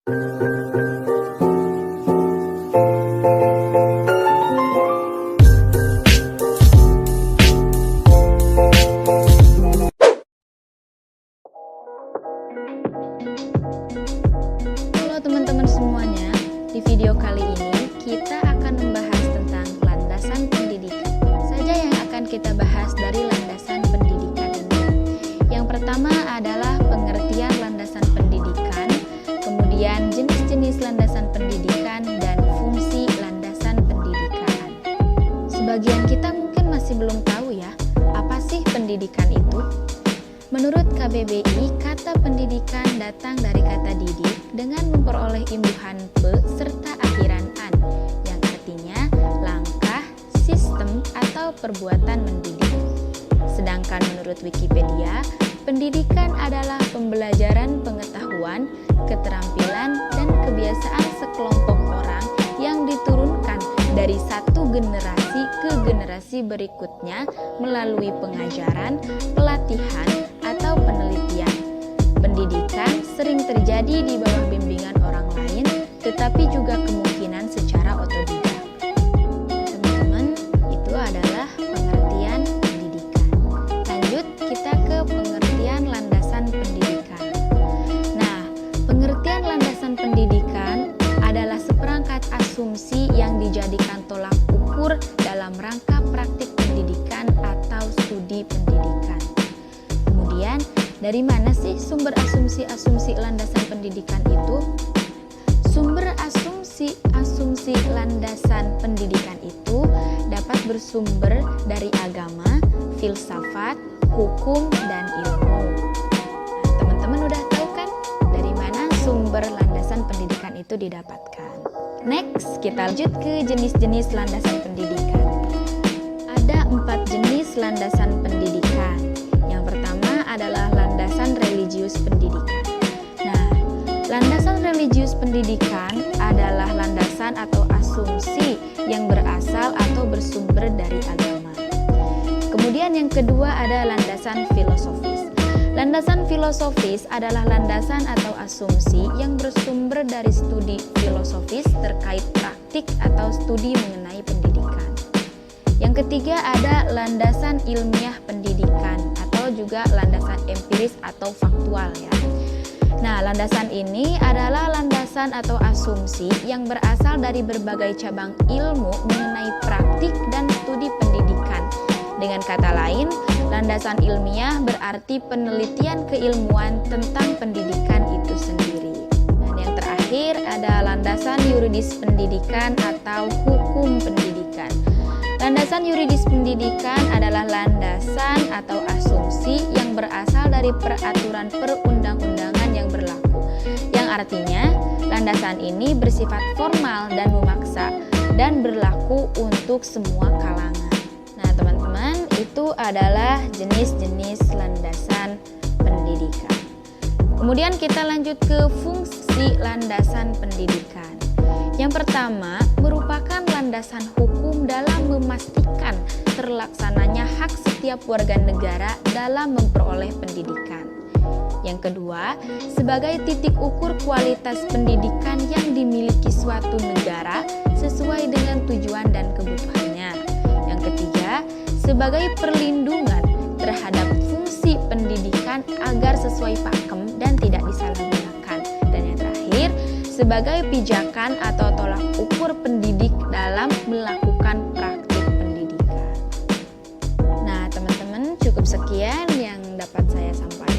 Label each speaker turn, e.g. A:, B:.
A: Halo teman-teman semuanya, di video kali ini kita akan membahas tentang landasan pendidikan. Saja yang akan kita bahas dari landasan pendidikan ini. Yang pertama adalah pengertian landasan pendidikan, kemudian jenis-jenis landasan pendidikan, dan fungsi landasan pendidikan. Sebagian kita mungkin masih belum tahu ya, apa sih pendidikan itu? Menurut KBBI, kata pendidikan datang dari kata didik dengan memperoleh imbuhan pe serta akhiran an, yang artinya langkah, sistem, atau perbuatan mendidik. Sedangkan menurut Wikipedia, pendidikan adalah pembelajaran pengetahuan, keterampilan, dan kebiasaan sekelompok orang yang diturunkan dari satu generasi ke generasi berikutnya melalui pengajaran, pelatihan, atau penelitian. Pendidikan sering terjadi di bawah bimbingan orang lain, tetapi juga kemungkinan secara otodidak. Teman-teman, itu adalah pengertian pendidikan. Lanjut, kita ke pengertian landasan pendidikan. Nah, pengertian landasan pendidikan adalah seperangkat asumsi yang dijadikan tolak ukur dalam rangka praktik pendidikan atau studi pendidikan. Kemudian, dari mana sih sumber asumsi-asumsi landasan pendidikan itu? Sumber asumsi landasan pendidikan itu dapat bersumber dari agama, filsafat, hukum, dan ilmu. Nah, teman-teman udah tahu kan dari mana sumber landasan pendidikan itu didapatkan? Next, kita lanjut ke jenis-jenis landasan pendidikan. Ada 4 jenis landasan pendidikan. Yang pertama adalah landasan religius pendidikan. Nah, landasan religius pendidikan adalah landasan atau asumsi yang berasal atau bersumber dari agama. Kemudian yang kedua ada landasan filosofis. Landasan filosofis adalah landasan atau asumsi yang bersumber dari studi filosofis terkait praktik atau studi mengenai pendidikan. Yang ketiga ada landasan ilmiah pendidikan atau juga landasan empiris atau faktual ya. Nah, landasan ini adalah landasan atau asumsi yang berasal dari berbagai cabang ilmu mengenai praktik dan studi pendidikan. Dengan kata lain, landasan ilmiah berarti penelitian keilmuan tentang pendidikan itu sendiri. Dan yang terakhir ada landasan yuridis pendidikan atau hukum pendidikan. Landasan yuridis pendidikan adalah landasan atau asumsi yang berasal dari peraturan perundang-undangan yang berlaku, yang artinya landasan ini bersifat formal dan memaksa dan berlaku untuk semua kalangan. Nah, teman-teman, itu adalah jenis-jenis landasan pendidikan. Kemudian kita lanjut ke fungsi landasan pendidikan. Yang pertama, merupakan landasan hukum dalam memastikan terlaksananya hak setiap warga negara dalam memperoleh pendidikan. Yang kedua, sebagai titik ukur kualitas pendidikan yang dimiliki suatu negara sesuai dengan tujuan dan kebutuhannya. Yang ketiga, sebagai perlindungan terhadap fungsi pendidikan agar sesuai pakem dan tidak disalahgunakan. Dan yang terakhir, sebagai pijakan atau tolak ukur pendidik dalam melakukan praktik pendidikan. Nah, teman-teman, cukup sekian yang dapat saya sampaikan.